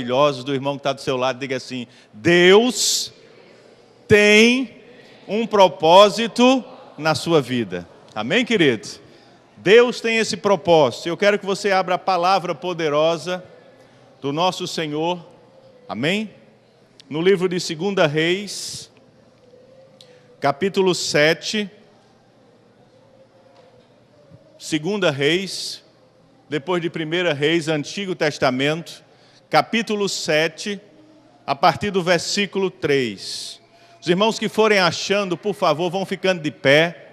maravilhosos do irmão que está do seu lado. Diga assim: Deus tem um propósito na sua vida. Amém, querido? Deus tem esse propósito. Eu quero que você abra a palavra poderosa do nosso Senhor. Amém? No livro de 2 Reis, capítulo 7. 2 Reis, depois de 1 Reis, Antigo Testamento, capítulo 7, a partir do versículo 3. Os irmãos que forem achando, por favor, vão ficando de pé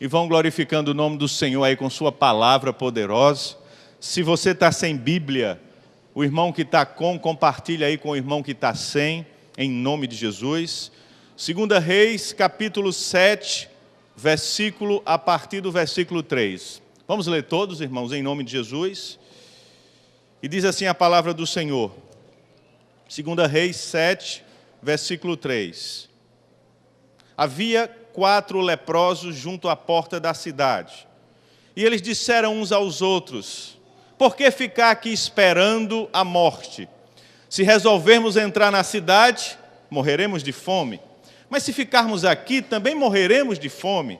e vão glorificando o nome do Senhor aí com sua palavra poderosa. Se você está sem Bíblia, o irmão que está com, compartilha aí com o irmão que está sem, em nome de Jesus. 2 Reis, capítulo 7, versículo, a partir do versículo 3. Vamos ler todos, irmãos, em nome de Jesus. E diz assim a palavra do Senhor. 2 Reis 7, versículo 3. Havia 4 leprosos junto à porta da cidade. E eles disseram uns aos outros: por que ficar aqui esperando a morte? Se resolvermos entrar na cidade, morreremos de fome. Mas se ficarmos aqui, também morreremos de fome.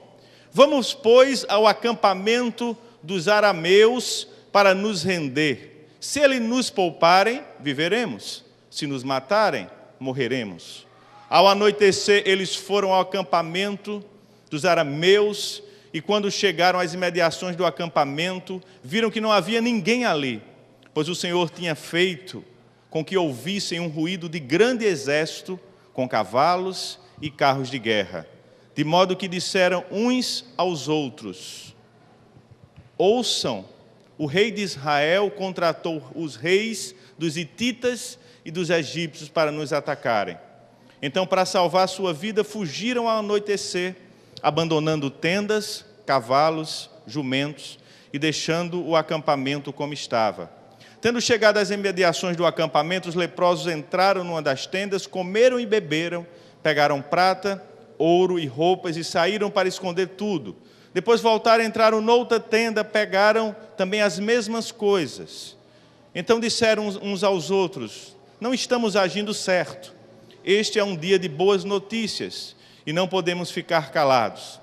Vamos, pois, ao acampamento dos arameus para nos render. Se eles nos pouparem, viveremos. Se nos matarem, morreremos. Ao anoitecer, eles foram ao acampamento dos arameus, e quando chegaram às imediações do acampamento, viram que não havia ninguém ali, pois o Senhor tinha feito com que ouvissem um ruído de grande exército, com cavalos e carros de guerra. De modo que disseram uns aos outros: ouçam, o rei de Israel contratou os reis dos hititas e dos egípcios para nos atacarem. Então, para salvar sua vida, fugiram ao anoitecer, abandonando tendas, cavalos, jumentos e deixando o acampamento como estava. Tendo chegado às imediações do acampamento, os leprosos entraram numa das tendas, comeram e beberam, pegaram prata, ouro e roupas e saíram para esconder tudo. Depois voltaram, entraram noutra tenda, pegaram também as mesmas coisas. Então disseram uns aos outros: não estamos agindo certo. Este é um dia de boas notícias e não podemos ficar calados.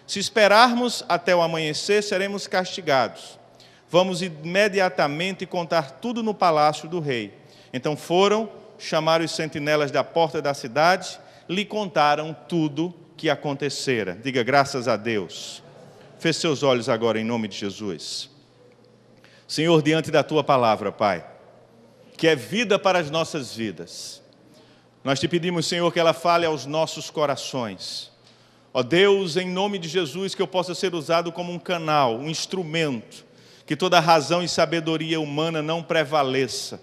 Se esperarmos até o amanhecer, seremos castigados. Vamos imediatamente contar tudo no palácio do rei. Então foram, chamaram os sentinelas da porta da cidade, lhe contaram tudo que acontecera. Diga graças a Deus. Feche seus olhos agora em nome de Jesus. Senhor, diante da tua palavra, Pai, que é vida para as nossas vidas, nós te pedimos, Senhor, que ela fale aos nossos corações. Ó Deus, em nome de Jesus, que eu possa ser usado como um canal, um instrumento, que toda razão e sabedoria humana não prevaleça,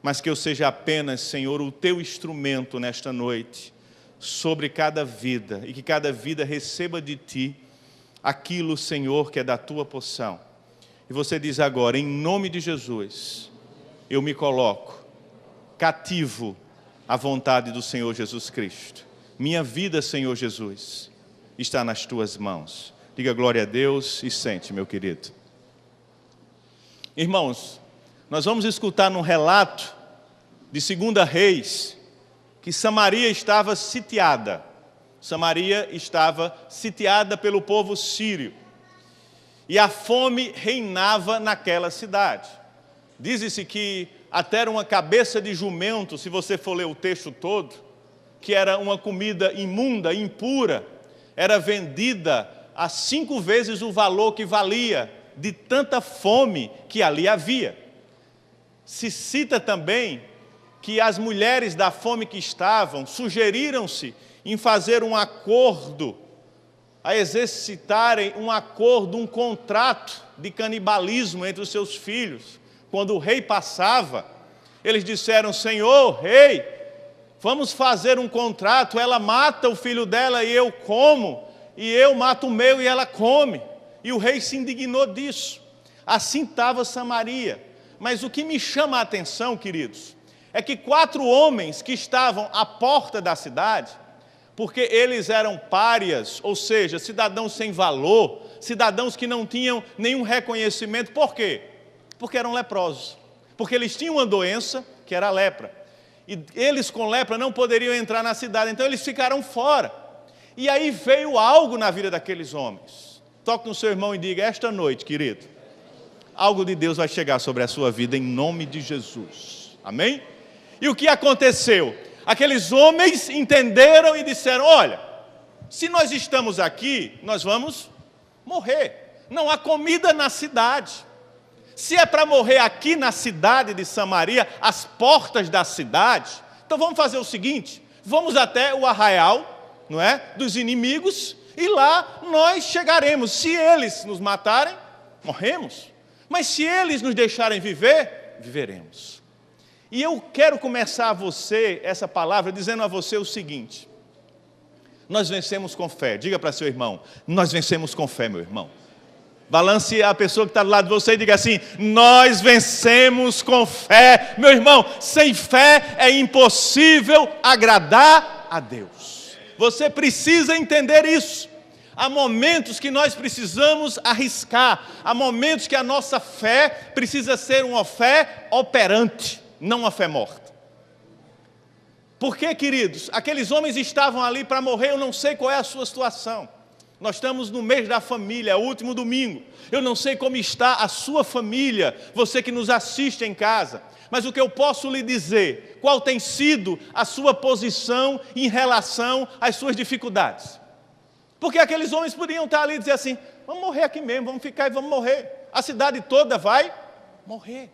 mas que eu seja apenas, Senhor, o teu instrumento nesta noite, sobre cada vida, e que cada vida receba de ti aquilo, Senhor, que é da tua porção. E você diz agora, em nome de Jesus, eu me coloco cativo à vontade do Senhor Jesus Cristo. Minha vida, Senhor Jesus, está nas tuas mãos. Diga glória a Deus e sente, meu querido. Irmãos, nós vamos escutar num relato de 2 Reis que Samaria estava sitiada. Samaria estava sitiada pelo povo sírio. E a fome reinava naquela cidade. Diz-se que até era uma cabeça de jumento, se você for ler o texto todo, que era uma comida imunda, impura, era vendida a 5 vezes o valor que valia, de tanta fome que ali havia. Se cita também que as mulheres da fome que estavam sugeriram-se em fazer um acordo, a exercitarem um acordo, um contrato de canibalismo entre os seus filhos. Quando o rei passava, eles disseram: Senhor, rei, vamos fazer um contrato, ela mata o filho dela e eu como, e eu mato o meu e ela come. E o rei se indignou disso. Assim estava Samaria. Mas o que me chama a atenção, queridos, é que 4 homens que estavam à porta da cidade, porque eles eram párias, ou seja, cidadãos sem valor, cidadãos que não tinham nenhum reconhecimento. Por quê? Porque eram leprosos. Porque eles tinham uma doença que era a lepra. E eles com lepra não poderiam entrar na cidade, então eles ficaram fora. E aí veio algo na vida daqueles homens. Toque no seu irmão e diga: esta noite, querido, algo de Deus vai chegar sobre a sua vida em nome de Jesus. Amém? E o que aconteceu? Aqueles homens entenderam e disseram: olha, se nós estamos aqui, nós vamos morrer. Não há comida na cidade. Se é para morrer aqui na cidade de Samaria, às portas da cidade, então vamos fazer o seguinte: vamos até o arraial, não é, dos inimigos, e lá nós chegaremos. Se eles nos matarem, morremos. Mas se eles nos deixarem viver, viveremos. E eu quero começar essa palavra dizendo a você o seguinte: nós vencemos com fé. Diga para seu irmão: nós vencemos com fé, meu irmão. Balance a pessoa que está do lado de você e diga assim: nós vencemos com fé. Meu irmão, sem fé é impossível agradar a Deus. Você precisa entender isso. Há momentos que nós precisamos arriscar. Há momentos que a nossa fé precisa ser uma fé operante, não uma fé morta. Por quê, queridos? Aqueles homens estavam ali para morrer. Eu não sei qual é a sua situação. Nós estamos no mês da família, é o último domingo. Eu não sei como está a sua família, você que nos assiste em casa. Mas o que eu posso lhe dizer, qual tem sido a sua posição em relação às suas dificuldades? Porque aqueles homens podiam estar ali e dizer assim: vamos morrer aqui mesmo, vamos ficar e vamos morrer. A cidade toda vai morrer.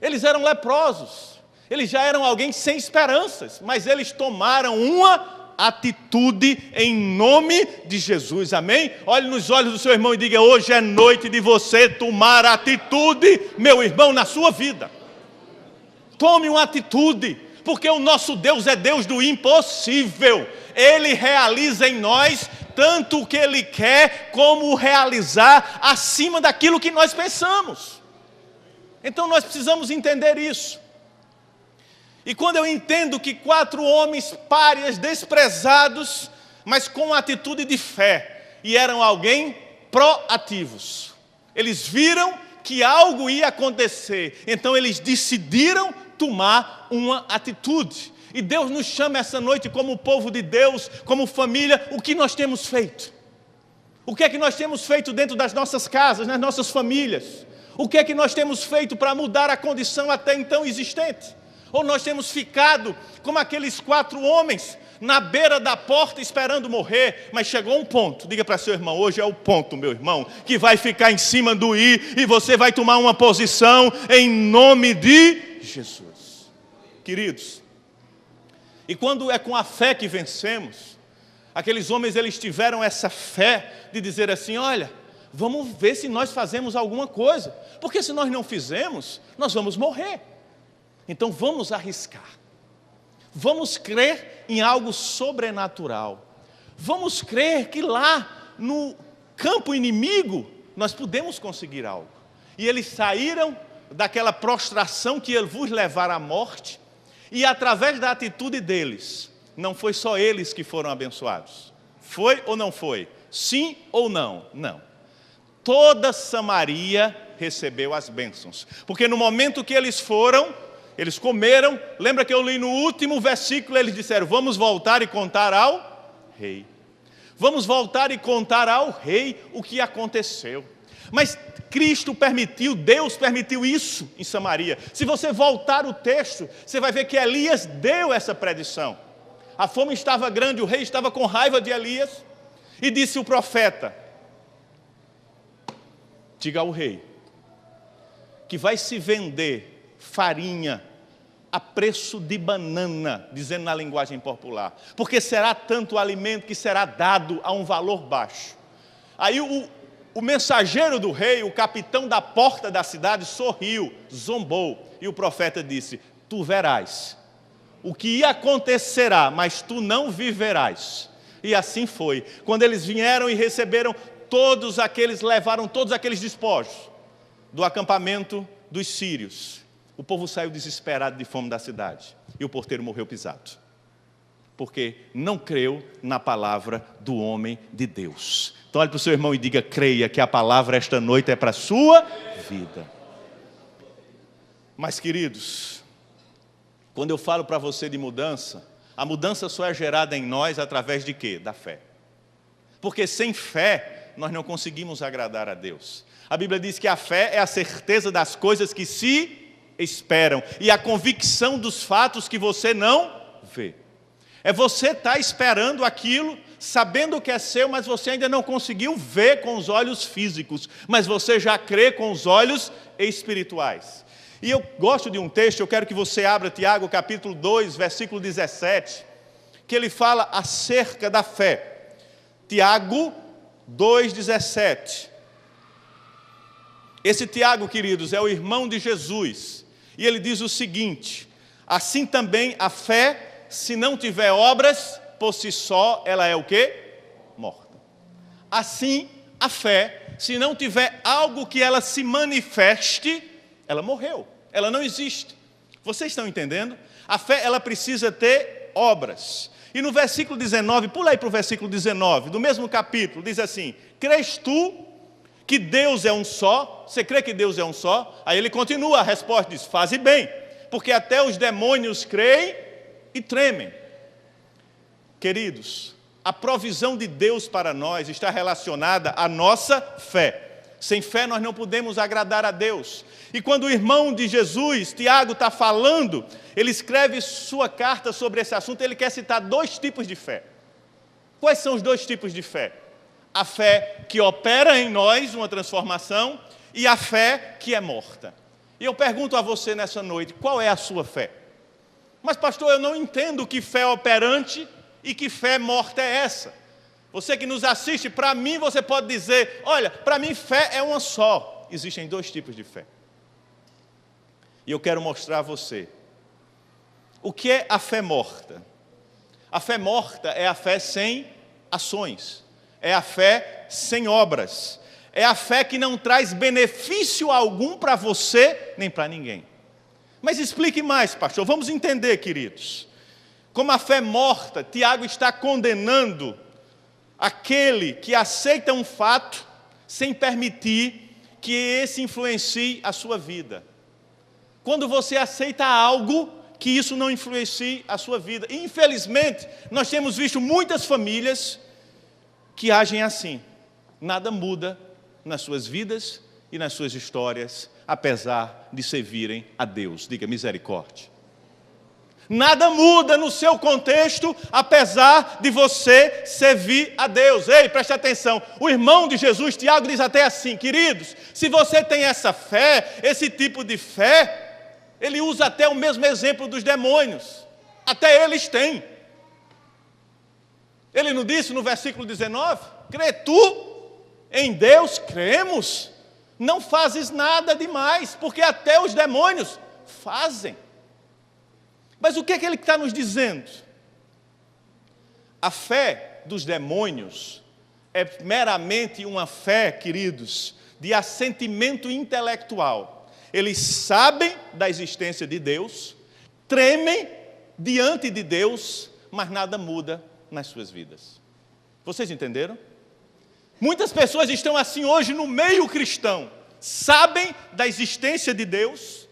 Eles eram leprosos, eles já eram alguém sem esperanças, mas eles tomaram uma atitude em nome de Jesus, amém? Olhe nos olhos do seu irmão e diga: hoje é noite de você tomar atitude, meu irmão, na sua vida. Tome uma atitude, porque o nosso Deus é Deus do impossível. Ele realiza em nós tanto o que Ele quer, como realizar acima daquilo que nós pensamos. Então nós precisamos entender isso. E quando eu entendo que 4 homens párias, desprezados, mas com uma atitude de fé, e eram alguém proativos. Eles viram que algo ia acontecer, então eles decidiram tomar uma atitude. E Deus nos chama essa noite como povo de Deus, como família. O que nós temos feito? O que é que nós temos feito dentro das nossas casas, nas nossas famílias? O que é que nós temos feito para mudar a condição até então existente? Ou nós temos ficado como aqueles 4 homens na beira da porta esperando morrer? Mas chegou um ponto, diga para seu irmão: hoje é o ponto, meu irmão, que vai ficar em cima do i, e você vai tomar uma posição em nome de Jesus. Queridos, e quando é com a fé que vencemos, aqueles homens, eles tiveram essa fé de dizer assim: olha, vamos ver se nós fazemos alguma coisa, porque se nós não fizermos, nós vamos morrer. Então vamos arriscar, vamos crer em algo sobrenatural, vamos crer que lá no campo inimigo nós podemos conseguir algo. E eles saíram daquela prostração que ia vos levar à morte, e através da atitude deles, não foi só eles que foram abençoados. Foi ou não foi? Sim ou não? Não. Toda Samaria recebeu as bênçãos, porque no momento que eles foram, eles comeram. Lembra que eu li no último versículo, eles disseram: vamos voltar e contar ao rei. Vamos voltar e contar ao rei o que aconteceu. Mas Cristo permitiu, Deus permitiu isso em Samaria. Se você voltar o texto, você vai ver que Elias deu essa predição. A fome estava grande, o rei estava com raiva de Elias, e disse o profeta: diga ao rei que vai se vender farinha a preço de banana, dizendo na linguagem popular, porque será tanto alimento que será dado a um valor baixo. Aí o mensageiro do rei, o capitão da porta da cidade, sorriu, zombou, e o profeta disse: tu verás, o que acontecerá, mas tu não viverás. E assim foi. Quando eles vieram e receberam levaram todos aqueles despojos do acampamento dos sírios, o povo saiu desesperado de fome da cidade, e o porteiro morreu pisado, porque não creu na palavra do homem de Deus. Então olhe para o seu irmão e diga: creia que a palavra esta noite é para a sua vida. Mas queridos, Quando eu falo para você de mudança, a mudança só é gerada em nós através de quê? Da fé. Porque sem fé, nós não conseguimos agradar a Deus. A Bíblia diz que a fé é a certeza das coisas que se esperam e a convicção dos fatos que você não vê. É você estar esperando aquilo, sabendo que é seu, mas você ainda não conseguiu ver com os olhos físicos, mas você já crê com os olhos espirituais. E eu gosto de um texto, eu quero que você abra Tiago capítulo 2, versículo 17, que ele fala acerca da fé. Tiago 2,17. Esse Tiago, queridos, é o irmão de Jesus. E ele diz o seguinte: assim também a fé, se não tiver obras, por si só, ela é o quê? Morta. Assim, a fé, se não tiver algo que ela se manifeste, ela morreu, ela não existe. Vocês estão entendendo? A fé, ela precisa ter obras. E no versículo 19, pula aí para o versículo 19, do mesmo capítulo, diz assim: crês tu que Deus é um só? Você crê que Deus é um só? Aí ele continua, a resposta diz: faze bem, porque até os demônios creem e tremem. Queridos, a provisão de Deus para nós está relacionada à nossa fé. Sem fé nós não podemos agradar a Deus. E quando o irmão de Jesus, Tiago, está falando, ele escreve sua carta sobre esse assunto, ele quer citar 2 tipos de fé. Quais são os 2 tipos de fé? A fé que opera em nós uma transformação e a fé que é morta. E eu pergunto a você nessa noite, qual é a sua fé? Mas pastor, eu não entendo que fé operante e que fé morta é essa. Você que nos assiste, para mim você pode dizer, olha, para mim fé é uma só. Existem 2 tipos de fé. E eu quero mostrar a você o que é a fé morta. A fé morta é a fé sem ações. É a fé sem obras. É a fé que não traz benefício algum para você, nem para ninguém. Mas explique mais, pastor. Vamos entender, queridos. Como a fé morta, Tiago está condenando aquele que aceita um fato sem permitir que esse influencie a sua vida. Quando você aceita algo, que isso não influencie a sua vida. E, infelizmente, nós temos visto muitas famílias que agem assim. Nada muda nas suas vidas e nas suas histórias, apesar de servirem a Deus. Diga misericórdia. Nada muda no seu contexto, apesar de você servir a Deus. Ei, preste atenção. O irmão de Jesus, Tiago, diz até assim: queridos, se você tem essa fé, esse tipo de fé, ele usa até o mesmo exemplo dos demônios. Até eles têm. Ele não disse no versículo 19: crê tu em Deus? Cremos. Não fazes nada demais, porque até os demônios fazem. Mas o que é que ele está nos dizendo? A fé dos demônios é meramente uma fé, queridos, de assentimento intelectual. Eles sabem da existência de Deus, tremem diante de Deus, mas nada muda nas suas vidas. Vocês entenderam? Muitas pessoas estão assim hoje no meio cristão, sabem da existência de Deus,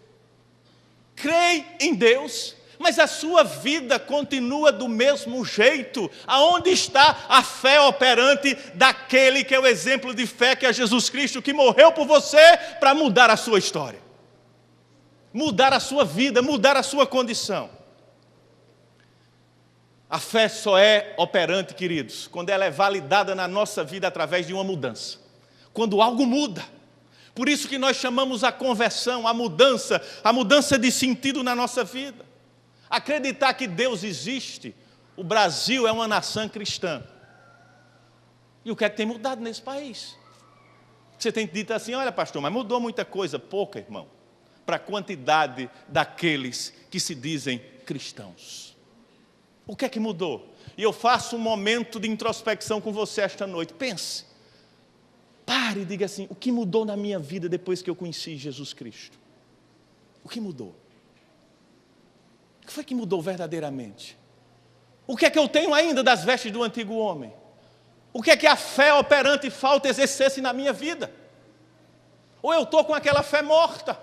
creem em Deus, mas a sua vida continua do mesmo jeito. Aonde está a fé operante daquele que é o exemplo de fé, que é Jesus Cristo, que morreu por você para mudar a sua história, mudar a sua vida, mudar a sua condição? A fé só é operante, queridos, quando ela é validada na nossa vida através de uma mudança. Quando algo muda. Por isso que nós chamamos a conversão, a mudança de sentido na nossa vida. Acreditar que Deus existe. O Brasil é uma nação cristã. E o que é que tem mudado nesse país? Você tem dito assim: olha pastor, mas mudou muita coisa. Pouca, irmão, para a quantidade daqueles que se dizem cristãos. O que é que mudou? E eu faço um momento de introspecção com você esta noite. Pense, pare e diga assim: o que mudou na minha vida depois que eu conheci Jesus Cristo? O que mudou? O que foi que mudou verdadeiramente? O que é que eu tenho ainda das vestes do antigo homem? O que é que a fé operante falta exercer-se na minha vida? Ou eu estou com aquela fé morta?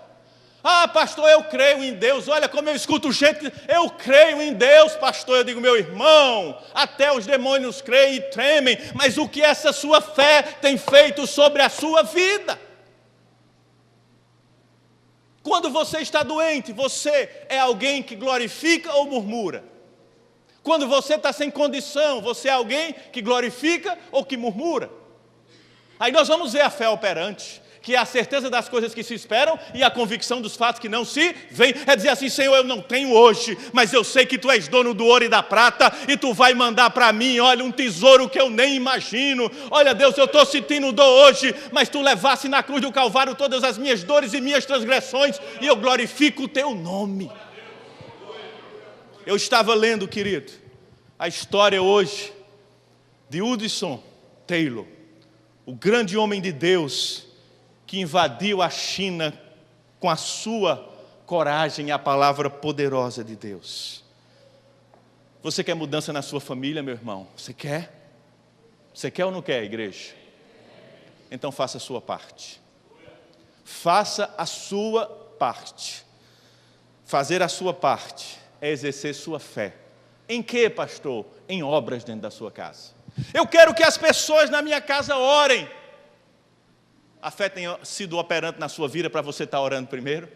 Ah, pastor, eu creio em Deus. Olha como eu escuto gente, eu creio em Deus, pastor. Eu digo, meu irmão, até os demônios creem e tremem, mas o que essa sua fé tem feito sobre a sua vida? Quando você está doente, você é alguém que glorifica ou murmura? Quando você está sem condição, você é alguém que glorifica ou que murmura? Aí nós vamos ver a fé operante, que é a certeza das coisas que se esperam e a convicção dos fatos que não se veem. É dizer assim, Senhor, eu não tenho hoje, mas eu sei que Tu és dono do ouro e da prata, e Tu vai mandar para mim, olha, um tesouro que eu nem imagino. Olha, Deus, eu estou sentindo dor hoje, mas Tu levaste na cruz do Calvário todas as minhas dores e minhas transgressões, e eu glorifico o Teu nome. Eu estava lendo, querido, a história hoje de Hudson Taylor, o grande homem de Deus, que invadiu a China com a sua coragem e a palavra poderosa de Deus. Você quer mudança na sua família, meu irmão? Você quer? Você quer ou não quer, igreja? Então faça a sua parte. Faça a sua parte. Fazer a sua parte é exercer sua fé. Em que, pastor? Em obras dentro da sua casa. Eu quero que as pessoas na minha casa orem. A fé tem sido operante na sua vida para você estar orando primeiro?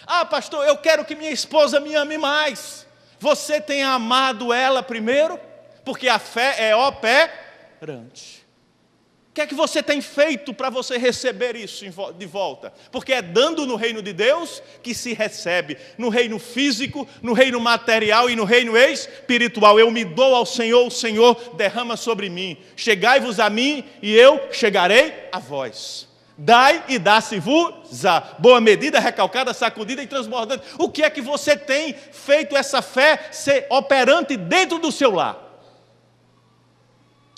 Ah, pastor, eu quero que minha esposa me ame mais. Você tem amado ela primeiro? Porque a fé é operante. O que é que você tem feito para você receber isso de volta? Porque é dando no reino de Deus que se recebe. No reino físico, no reino material e no reino espiritual. Eu me dou ao Senhor, o Senhor derrama sobre mim. Chegai-vos a mim e eu chegarei a vós. Dai e dá-se-vos-á. Boa medida, recalcada, sacudida e transbordante. O que é que você tem feito essa fé ser operante dentro do seu lar?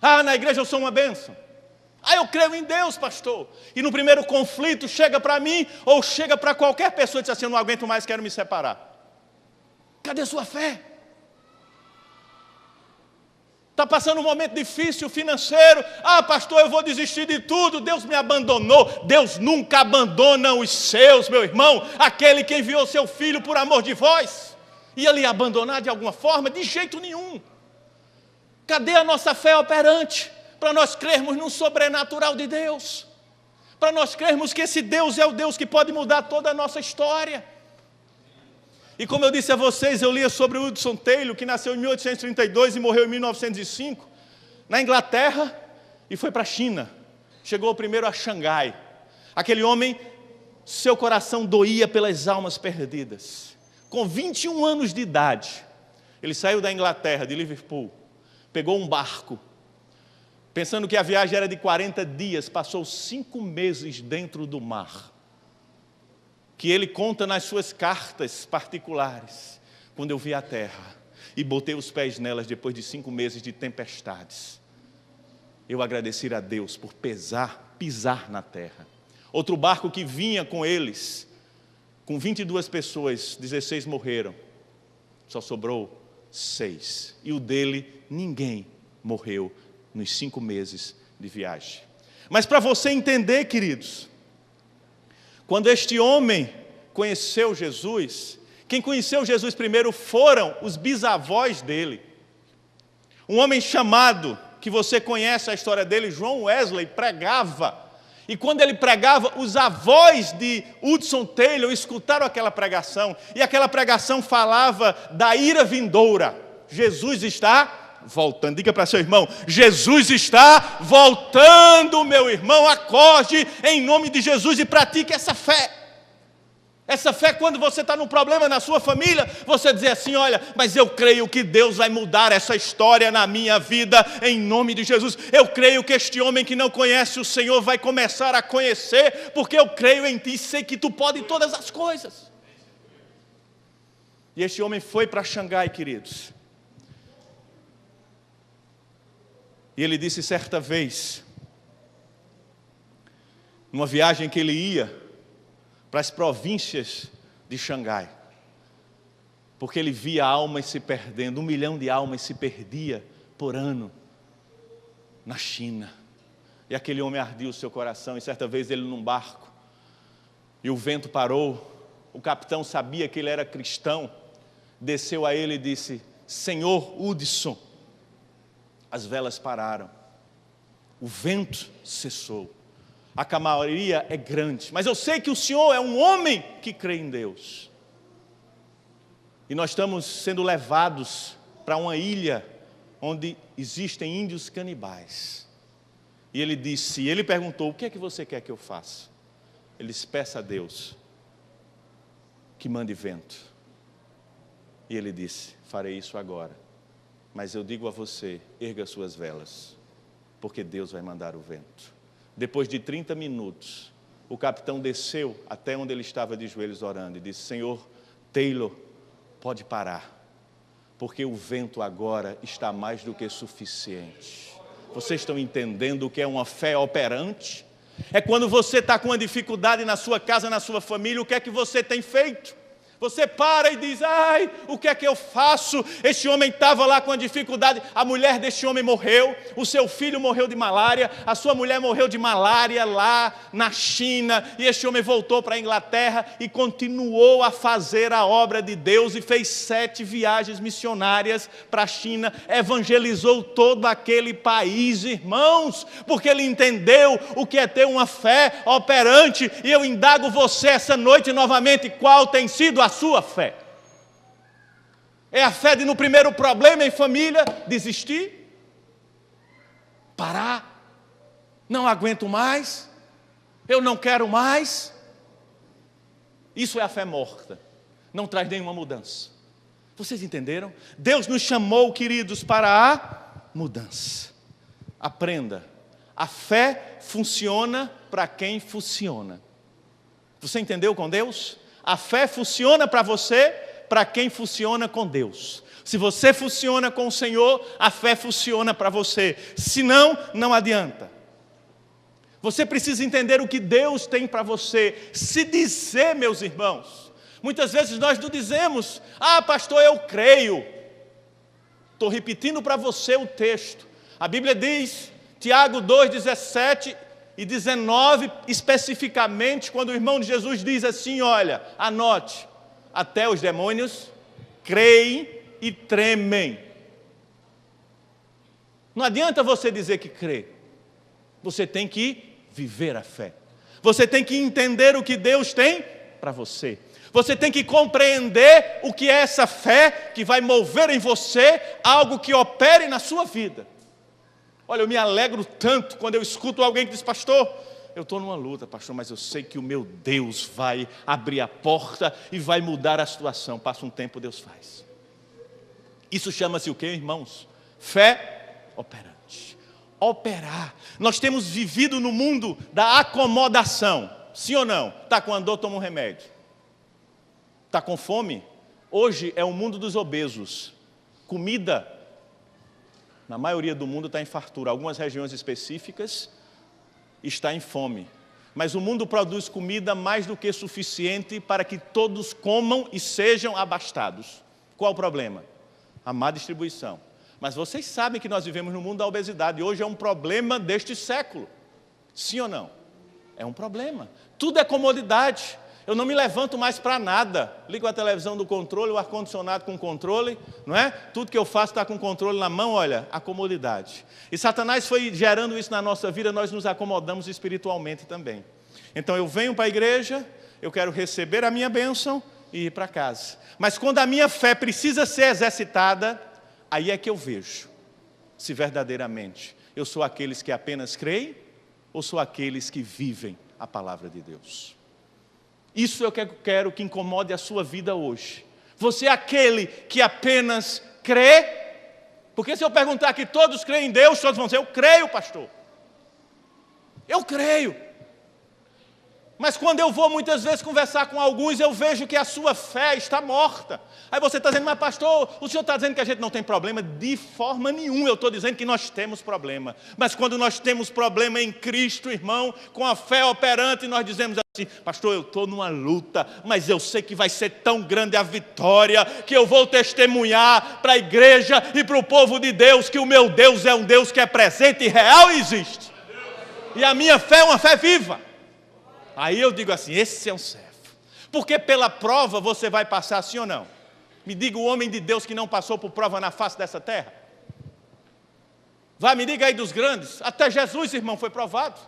Ah, na igreja eu sou uma bênção. Ah, eu creio em Deus, pastor. E no primeiro conflito chega para mim ou chega para qualquer pessoa e diz assim, eu não aguento mais, quero me separar. Cadê a sua fé? Está passando um momento difícil financeiro. Ah, pastor, eu vou desistir de tudo. Deus me abandonou. Deus nunca abandona os seus, meu irmão. Aquele que enviou seu filho por amor de vós. Ia lhe abandonar de alguma forma? De jeito nenhum. Cadê a nossa fé operante? Para nós crermos no sobrenatural de Deus. Para nós crermos que esse Deus é o Deus que pode mudar toda a nossa história. E como eu disse a vocês, eu lia sobre o Hudson Taylor, que nasceu em 1832 e morreu em 1905, na Inglaterra, e foi para a China. Chegou primeiro a Xangai. Aquele homem, seu coração doía pelas almas perdidas. Com 21 anos de idade, ele saiu da Inglaterra, de Liverpool, pegou um barco, pensando que a viagem era de 40 dias, passou 5 meses dentro do mar. Que ele conta nas suas cartas particulares, quando eu vi a terra e botei os pés nelas depois de 5 meses de tempestades, eu agradeci a Deus por pisar na terra. Outro barco que vinha com eles, com 22 pessoas, 16 morreram, só sobrou 6, e o dele ninguém morreu nos 5 meses de viagem. Mas para você entender, queridos, quando este homem conheceu Jesus, quem conheceu Jesus primeiro foram os bisavós dele. Um homem chamado, que você conhece a história dele, John Wesley, pregava. E quando ele pregava, os avós de Hudson Taylor escutaram aquela pregação. E aquela pregação falava da ira vindoura. Jesus está voltando. Diga para seu irmão, Jesus está voltando, meu irmão. Acorde em nome de Jesus e pratique essa fé. Essa fé, quando você está num problema na sua família, você dizer assim, olha, mas eu creio que Deus vai mudar essa história na minha vida, em nome de Jesus. Eu creio que este homem que não conhece o Senhor vai começar a conhecer, porque eu creio em ti, sei que tu pode todas as coisas. E este homem foi para Xangai, queridos. E ele disse certa vez, numa viagem que ele ia, para as províncias de Xangai, porque ele via almas se perdendo, 1 milhão de almas se perdia por ano na China, e aquele homem ardia o seu coração, e certa vez ele num barco, e o vento parou, o capitão sabia que ele era cristão, desceu a ele e disse: Senhor Hudson, as velas pararam, o vento cessou, a calmaria é grande, mas eu sei que o senhor é um homem que crê em Deus. E nós estamos sendo levados para uma ilha onde existem índios canibais. E ele perguntou: o que é que você quer que eu faça? Ele disse: peça a Deus que mande vento. E ele disse: farei isso agora, mas eu digo a você, erga suas velas, porque Deus vai mandar o vento. Depois de 30 minutos, o capitão desceu até onde ele estava de joelhos orando e disse: Senhor Taylor, pode parar, porque o vento agora está mais do que suficiente. Vocês estão entendendo o que é uma fé operante? É quando você está com uma dificuldade na sua casa, na sua família, o que é que você tem feito? Você para e diz: ai, o que é que eu faço? Este homem estava lá com a dificuldade, a mulher deste homem morreu, o seu filho morreu de malária, a sua mulher morreu de malária lá na China, e este homem voltou para a Inglaterra e continuou a fazer a obra de Deus e fez 7 viagens missionárias para a China, evangelizou todo aquele país, irmãos, porque ele entendeu o que é ter uma fé operante. E eu indago você essa noite novamente: qual tem sido a sua fé? É a fé de, no primeiro problema em família, desistir? Parar? Não aguento mais? Eu não quero mais? Isso é a fé morta, não traz nenhuma mudança. Vocês entenderam? Deus nos chamou, queridos, para a mudança. Aprenda, a fé funciona para quem funciona. Você entendeu com Deus? A fé funciona para você, para quem funciona com Deus. Se você funciona com o Senhor, a fé funciona para você. Se não, não adianta. Você precisa entender o que Deus tem para você. Se dizer, meus irmãos, muitas vezes nós não dizemos: ah, pastor, eu creio. Estou repetindo para você o texto. A Bíblia diz, Tiago 2:17 e 19, especificamente, quando o irmão de Jesus diz assim, olha, anote: até os demônios creem e tremem. Não adianta você dizer que crê. Você tem que viver a fé. Você tem que entender o que Deus tem para você. Você tem que compreender o que é essa fé que vai mover em você algo que opere na sua vida. Olha, eu me alegro tanto quando eu escuto alguém que diz: pastor, eu estou numa luta, pastor, mas eu sei que o meu Deus vai abrir a porta e vai mudar a situação. Passa um tempo, Deus faz. Isso chama-se o quê, irmãos? Fé operante. Operar. Nós temos vivido no mundo da acomodação. Sim ou não? Está com dor, toma um remédio. Está com fome? Hoje é o mundo dos obesos. Comida, na maioria do mundo, está em fartura. Algumas regiões específicas está em fome. Mas o mundo produz comida mais do que suficiente para que todos comam e sejam abastados. Qual o problema? A má distribuição. Mas vocês sabem que nós vivemos no mundo da obesidade. Hoje é um problema deste século. Sim ou não? É um problema. Tudo é comodidade. Eu não me levanto mais para nada. Ligo a televisão do controle, o ar-condicionado com controle, não é? Tudo que eu faço está com o controle na mão, olha, a comodidade. E Satanás foi gerando isso na nossa vida, nós nos acomodamos espiritualmente também. Então eu venho para a igreja, eu quero receber a minha bênção e ir para casa. Mas quando a minha fé precisa ser exercitada, aí é que eu vejo se verdadeiramente eu sou aqueles que apenas creem ou sou aqueles que vivem a palavra de Deus. Isso é o que eu quero que incomode a sua vida hoje. Você é aquele que apenas crê? Porque se eu perguntar que todos creem em Deus, todos vão dizer: eu creio, pastor. Eu creio. Mas quando eu vou muitas vezes conversar com alguns, eu vejo que a sua fé está morta. Aí você está dizendo: mas pastor, o senhor está dizendo que a gente não tem problema? De forma nenhuma, eu estou dizendo que nós temos problema. Mas quando nós temos problema em Cristo, irmão, com a fé operante, nós dizemos assim: pastor, eu estou numa luta, mas eu sei que vai ser tão grande a vitória, que eu vou testemunhar para a igreja e para o povo de Deus, que o meu Deus é um Deus que é presente e real e existe. E a minha fé é uma fé viva. Aí eu digo assim: esse é um servo. Porque pela prova você vai passar, sim ou não? Me diga o homem de Deus que não passou por prova na face dessa terra. Vai, me diga aí dos grandes. Até Jesus, irmão, foi provado.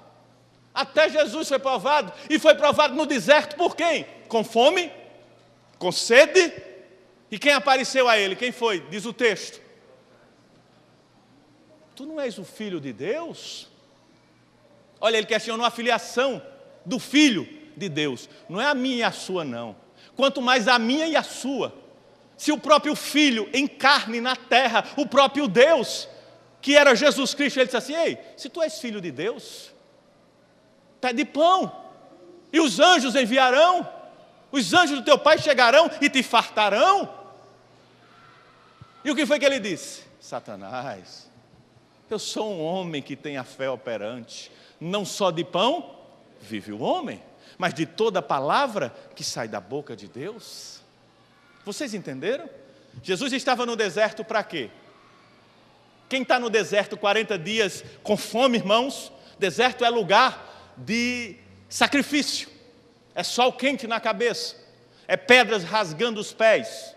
Até Jesus foi provado. E foi provado no deserto por quem? Com fome, com sede. E quem apareceu a ele? Quem foi? Diz o texto. Tu não és o filho de Deus? Olha, ele questionou a filiação do filho de Deus. Não é a minha e a sua, não. Quanto mais a minha e a sua. Se o próprio filho encarne na terra, o próprio Deus, que era Jesus Cristo, ele disse assim: ei, se tu és filho de Deus, pede pão, e os anjos enviarão, os anjos do teu pai chegarão e te fartarão. E o que foi que ele disse? Satanás, eu sou um homem que tem a fé operante, não só de pão vive o homem, mas de toda palavra que sai da boca de Deus. Vocês entenderam? Jesus estava no deserto para quê? Quem está no deserto 40 dias com fome, irmãos, deserto é lugar de sacrifício, é sol quente na cabeça, é pedras rasgando os pés,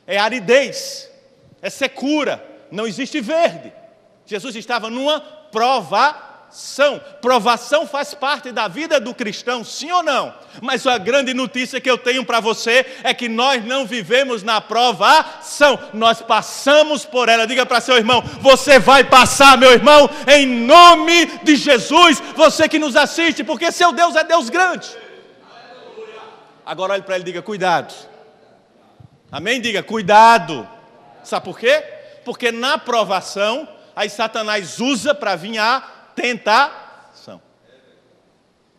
é aridez, é secura, não existe verde. Jesus estava numa provação. Provação faz parte da vida do cristão, sim ou não? Mas a grande notícia que eu tenho para você é que nós não vivemos na provação, nós passamos por ela. Diga para seu irmão: você vai passar, meu irmão, em nome de Jesus. Você que nos assiste, porque seu Deus é Deus grande. Agora olhe para ele e diga: cuidado. Amém? Diga: cuidado. Sabe por quê? Porque na provação, aí Satanás usa para vir a tentação.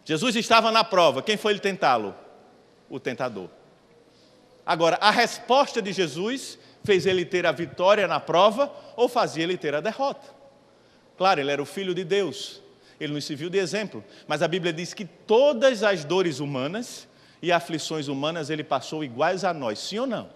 Jesus estava na prova. Quem foi ele tentá-lo? O tentador. Agora, a resposta de Jesus fez ele ter a vitória na prova ou fazia ele ter a derrota? Claro, ele era o Filho de Deus. Ele nos serviu de exemplo. Mas a Bíblia diz que todas as dores humanas e aflições humanas ele passou iguais a nós. Sim ou não?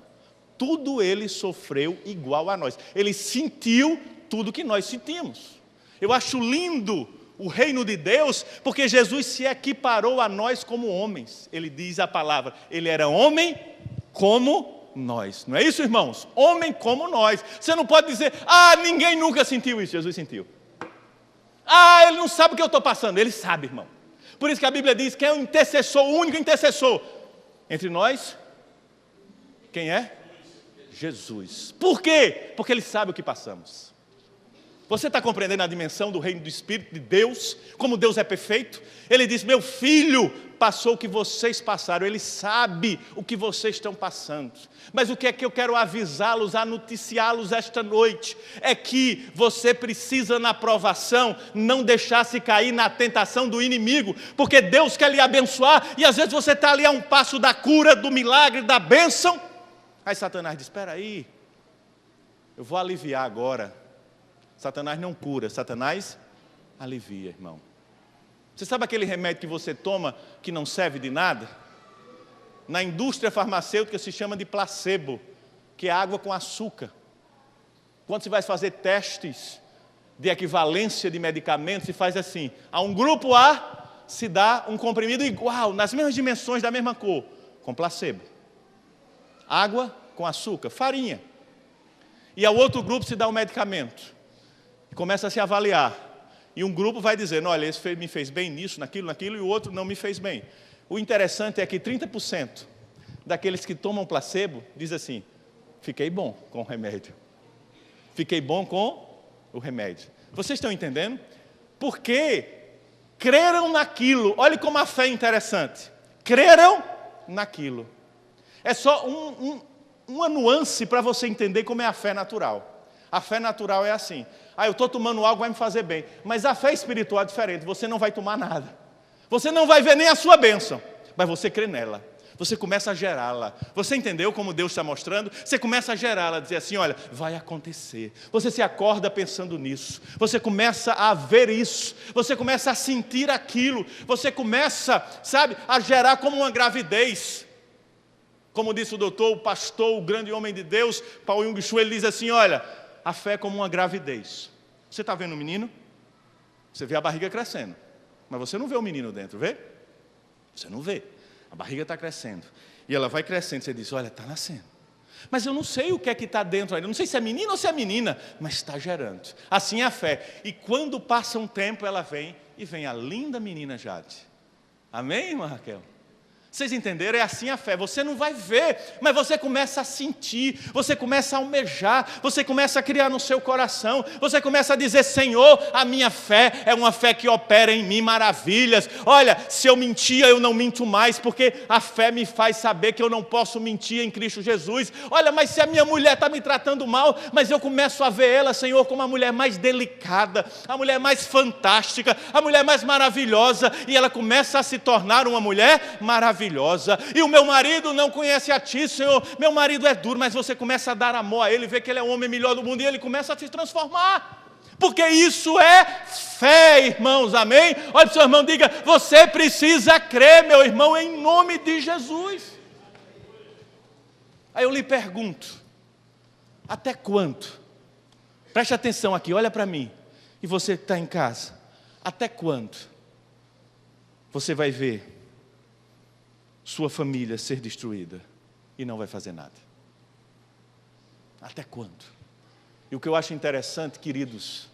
Tudo ele sofreu igual a nós. Ele sentiu tudo que nós sentimos. Eu acho lindo o reino de Deus, porque Jesus se equiparou a nós como homens. Ele diz a palavra, ele era homem como nós. Não é isso, irmãos? Homem como nós. Você não pode dizer: ah, ninguém nunca sentiu isso. Jesus sentiu. Ah, ele não sabe o que eu estou passando. Ele sabe, irmão. Por isso que a Bíblia diz que é o intercessor, o único intercessor entre nós. Quem é? Jesus. Por quê? Porque ele sabe o que passamos. Você está compreendendo a dimensão do reino do Espírito de Deus? Como Deus é perfeito? Ele diz: meu filho passou o que vocês passaram. Ele sabe o que vocês estão passando. Mas o que é que eu quero avisá-los, anoticiá-los esta noite? É que você precisa na provação não deixar se cair na tentação do inimigo. Porque Deus quer lhe abençoar e às vezes você está ali a um passo da cura, do milagre, da bênção. Aí Satanás diz: espera aí, eu vou aliviar agora. Satanás não cura, Satanás alivia, irmão. Você sabe aquele remédio que você toma que não serve de nada? Na indústria farmacêutica se chama de placebo, que é água com açúcar. Quando você vai fazer testes de equivalência de medicamentos, se faz assim: a um grupo A se dá um comprimido igual, nas mesmas dimensões, da mesma cor, com placebo. Água com açúcar, farinha. E ao outro grupo se dá um medicamento. Começa a se avaliar. E um grupo vai dizendo: olha, esse me fez bem nisso, naquilo, e o outro não me fez bem. O interessante é que 30% daqueles que tomam placebo diz assim: fiquei bom com o remédio. Fiquei bom com o remédio. Vocês estão entendendo? Porque creram naquilo. Olha como a fé é interessante. Creram naquilo. É só uma nuance para você entender como é a fé natural. A fé natural é assim: ah, eu estou tomando algo, vai me fazer bem. Mas a fé espiritual é diferente. Você não vai tomar nada. Você não vai ver nem a sua bênção. Mas você crê nela. Você começa a gerá-la. Você entendeu como Deus está mostrando? Você começa a gerá-la, dizer assim: olha, vai acontecer. Você se acorda pensando nisso. Você começa a ver isso. Você começa a sentir aquilo. Você começa, sabe, a gerar como uma gravidez. Como disse o doutor, o pastor, o grande homem de Deus, Paul Jung-Cho, ele diz assim: olha, a fé é como uma gravidez. Você está vendo o menino? Você vê a barriga crescendo. Mas você não vê o menino dentro, vê? Você não vê. A barriga está crescendo. E ela vai crescendo, você diz, olha, está nascendo. Mas eu não sei o que é que está dentro ainda, não sei se é menino ou se é menina, mas está gerando. Assim é a fé. E quando passa um tempo, ela vem, e vem a linda menina Jade. Amém, irmã Raquel? Vocês entenderam? É assim a fé, você não vai ver, mas você começa a sentir, você começa a almejar, você começa a criar no seu coração, você começa a dizer, Senhor, a minha fé é uma fé que opera em mim maravilhas. Olha, se eu mentia, eu não minto mais, porque a fé me faz saber que eu não posso mentir em Cristo Jesus. Olha, mas se a minha mulher está me tratando mal, mas eu começo a ver ela, Senhor, como a mulher mais delicada, a mulher mais fantástica, a mulher mais maravilhosa, e ela começa a se tornar uma mulher maravilhosa. E o meu marido não conhece a ti, Senhor, meu marido é duro, mas você começa a dar amor a ele, vê que ele é o homem melhor do mundo, e ele começa a se transformar, porque isso é fé, irmãos, amém? Olha para o seu irmão, diga, você precisa crer, meu irmão, em nome de Jesus. Aí eu lhe pergunto, até quando? Preste atenção aqui, olha para mim, e você que está em casa, até quando você vai ver sua família ser destruída e não vai fazer nada? Até quando? E o que eu acho interessante, queridos,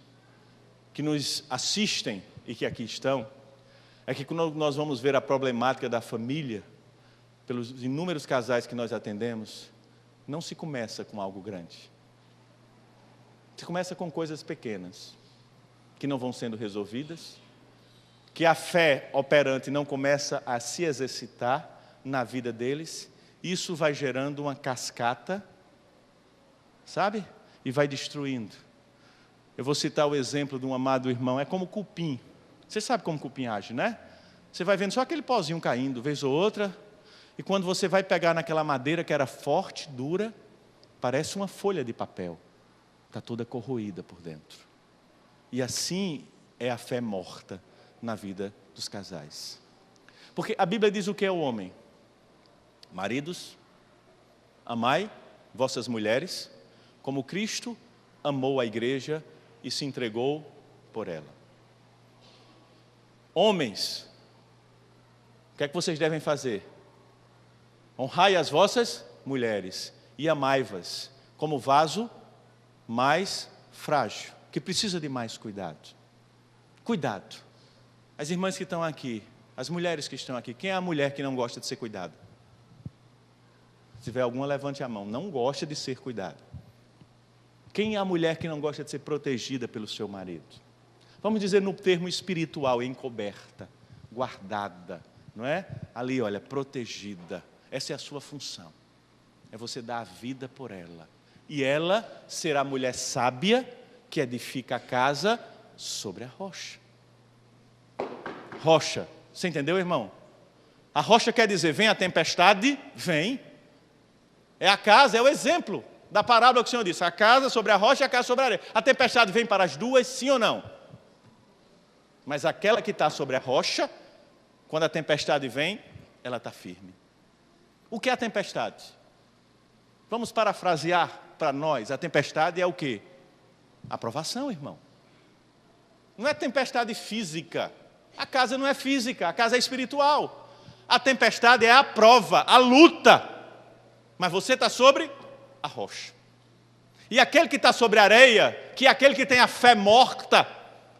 que nos assistem e que aqui estão, é que quando nós vamos ver a problemática da família, pelos inúmeros casais que nós atendemos, não se começa com algo grande. Se começa com coisas pequenas, que não vão sendo resolvidas, que a fé operante não começa a se exercitar na vida deles, isso vai gerando uma cascata, sabe? E vai destruindo. Eu vou citar o exemplo de um amado irmão, é como cupim. Você sabe como cupim age, né? Você vai vendo só aquele pozinho caindo, vez ou outra, e quando você vai pegar naquela madeira que era forte, dura, parece uma folha de papel, está toda corroída por dentro. E assim é a fé morta na vida dos casais. Porque a Bíblia diz o que é o homem? Maridos, amai vossas mulheres, como Cristo amou a igreja e se entregou por ela. Homens, o que é que vocês devem fazer? Honrai as vossas mulheres e amai-vas como vaso mais frágil, que precisa de mais cuidado. Cuidado. As irmãs que estão aqui, as mulheres que estão aqui, quem é a mulher que não gosta de ser cuidada? Se tiver alguma, levante a mão. Não gosta de ser cuidada. Quem é a mulher que não gosta de ser protegida pelo seu marido? Vamos dizer no termo espiritual, encoberta, guardada, não é? Ali, olha, protegida. Essa é a sua função. É você dar a vida por ela. E ela será a mulher sábia que edifica a casa sobre a rocha. Rocha. Você entendeu, irmão? A rocha quer dizer, vem a tempestade, vem. É a casa, é o exemplo da parábola que o Senhor disse. A casa sobre a rocha e a casa sobre a areia. A tempestade vem para as duas, sim ou não? Mas aquela que está sobre a rocha, quando a tempestade vem, ela está firme. O que é a tempestade? Vamos parafrasear para nós. A tempestade é o quê? A provação, irmão. Não é tempestade física. A casa não é física, a casa é espiritual. A tempestade é a prova, a luta. Mas você está sobre a rocha. E aquele que está sobre a areia, que é aquele que tem a fé morta,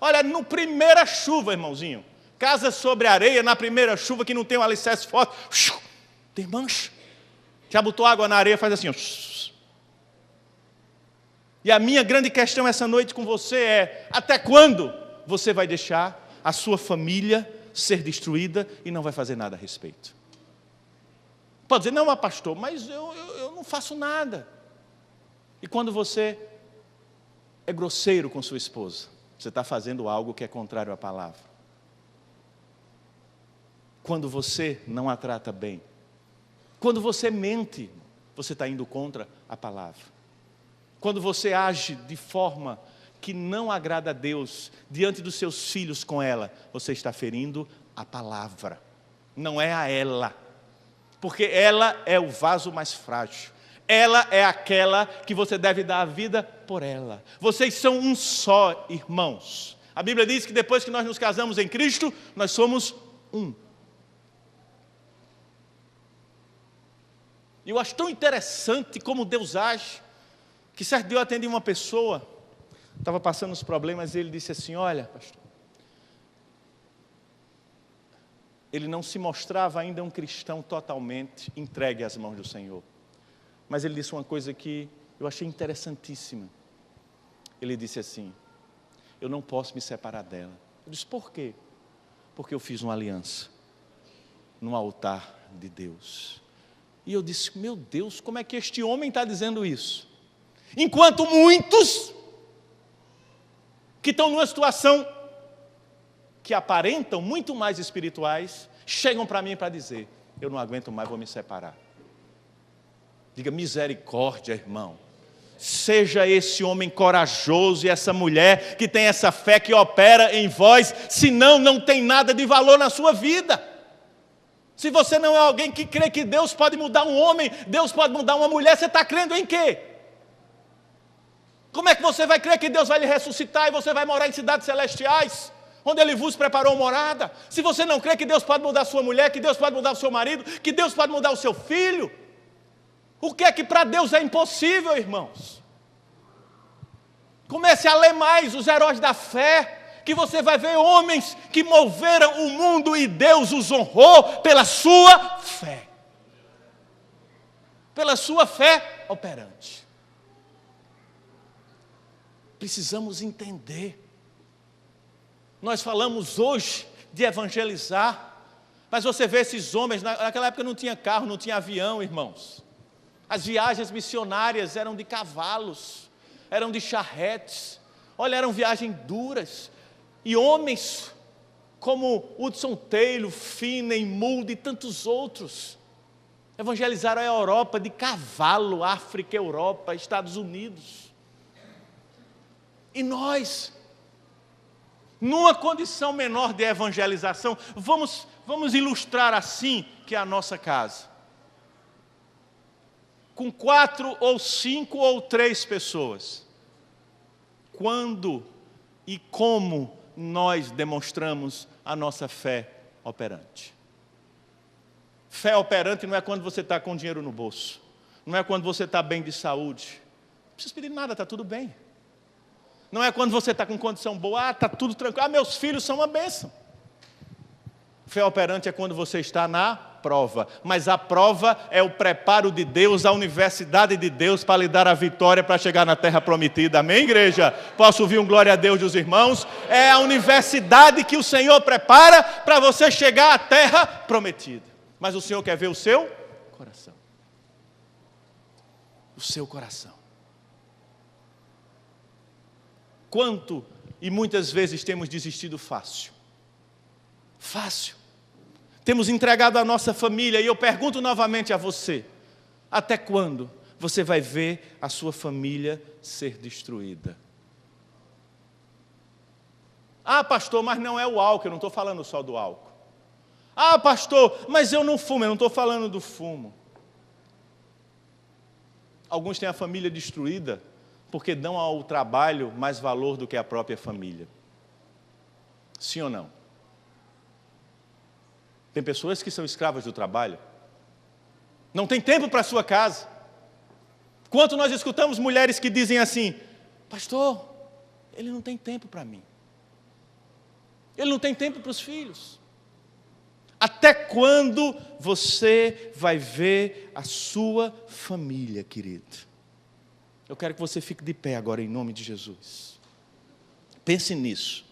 olha, no primeira chuva, irmãozinho, casa sobre a areia, na primeira chuva que não tem um alicerce forte, tem mancha. Já botou água na areia, faz assim. E a minha grande questão essa noite com você é, até quando você vai deixar a sua família ser destruída e não vai fazer nada a respeito? Pode dizer, não, pastor, mas eu não faço nada. E quando você é grosseiro com sua esposa, você está fazendo algo que é contrário à palavra. Quando você não a trata bem, quando você mente, você está indo contra a palavra. Quando você age de forma que não agrada a Deus, diante dos seus filhos com ela, você está ferindo a palavra, não é a ela. Porque ela é o vaso mais frágil. Ela é aquela que você deve dar a vida por ela. Vocês são um só, irmãos. A Bíblia diz que depois que nós nos casamos em Cristo, nós somos um. E eu acho tão interessante como Deus age, que certo dia eu atendi uma pessoa, estava passando os problemas, e ele disse assim, olha, pastor, ele não se mostrava ainda um cristão totalmente entregue às mãos do Senhor. Mas ele disse uma coisa que eu achei interessantíssima. Ele disse assim, eu não posso me separar dela. Eu disse, por quê? Porque eu fiz uma aliança no altar de Deus. E eu disse, meu Deus, como é que este homem está dizendo isso? Enquanto muitos que estão numa situação que aparentam muito mais espirituais, chegam para mim para dizer, eu não aguento mais, vou me separar. Diga, misericórdia, irmão. Seja esse homem corajoso e essa mulher que tem essa fé que opera em vós, senão não tem nada de valor na sua vida. Se você não é alguém que crê que Deus pode mudar um homem, Deus pode mudar uma mulher, você está crendo em quê? Como é que você vai crer que Deus vai lhe ressuscitar e você vai morar em cidades celestiais, onde Ele vos preparou morada? Se você não crê que Deus pode mudar a sua mulher, que Deus pode mudar o seu marido, que Deus pode mudar o seu filho, o que é que para Deus é impossível, irmãos? Comece a ler mais os heróis da fé, que você vai ver homens que moveram o mundo e Deus os honrou pela sua fé. Pela sua fé operante. Precisamos entender. Nós falamos hoje de evangelizar, mas você vê esses homens, naquela época não tinha carro, não tinha avião, irmãos. As viagens missionárias eram de cavalos, eram de charretes. Olha, eram viagens duras. E homens como Hudson Taylor, Finney, Moody e tantos outros evangelizaram a Europa de cavalo, África, Europa, Estados Unidos. E nós, numa condição menor de evangelização, vamos ilustrar assim que é a nossa casa. Com 4 ou 5 ou 3 pessoas. Quando e como nós demonstramos a nossa fé operante? Fé operante não é quando você está com dinheiro no bolso. Não é quando você está bem de saúde. Não precisa pedir nada, está tudo bem. Não é quando você está com condição boa, está tudo tranquilo. Meus filhos são uma bênção. Fé operante é quando você está na prova. Mas a prova é o preparo de Deus, a universidade de Deus para lhe dar a vitória para chegar na terra prometida. Amém, igreja? Posso ouvir um glória a Deus dos irmãos? É a universidade que o Senhor prepara para você chegar à terra prometida. Mas o Senhor quer ver o seu coração. O seu coração. Quanto e muitas vezes temos desistido fácil. Fácil. Temos entregado a nossa família, e eu pergunto novamente a você, até quando você vai ver a sua família ser destruída? Pastor, mas não é o álcool, eu não estou falando só do álcool. Pastor, mas eu não fumo, eu não estou falando do fumo. Alguns têm a família destruída porque dão ao trabalho mais valor do que a própria família. Sim ou não? Tem pessoas que são escravas do trabalho. Não tem tempo para a sua casa. Quanto nós escutamos mulheres que dizem assim, pastor, ele não tem tempo para mim. Ele não tem tempo para os filhos. Até quando você vai ver a sua família, querido? Eu quero que você fique de pé agora, em nome de Jesus. Pense nisso.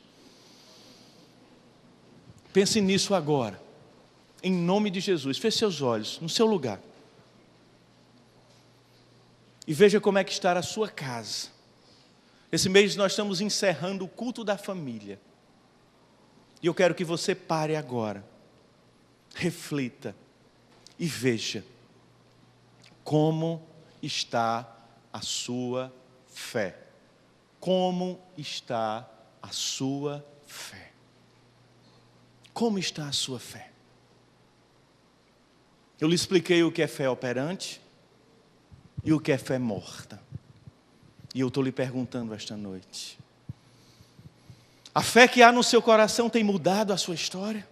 Pense nisso agora. Em nome de Jesus. Feche seus olhos, no seu lugar. E veja como é que está a sua casa. Esse mês nós estamos encerrando o culto da família. E eu quero que você pare agora. Reflita. E veja como está a sua fé. Como está a sua fé? Como está a sua fé? Eu lhe expliquei o que é fé operante e o que é fé morta. E eu estou lhe perguntando esta noite. A fé que há no seu coração tem mudado a sua história?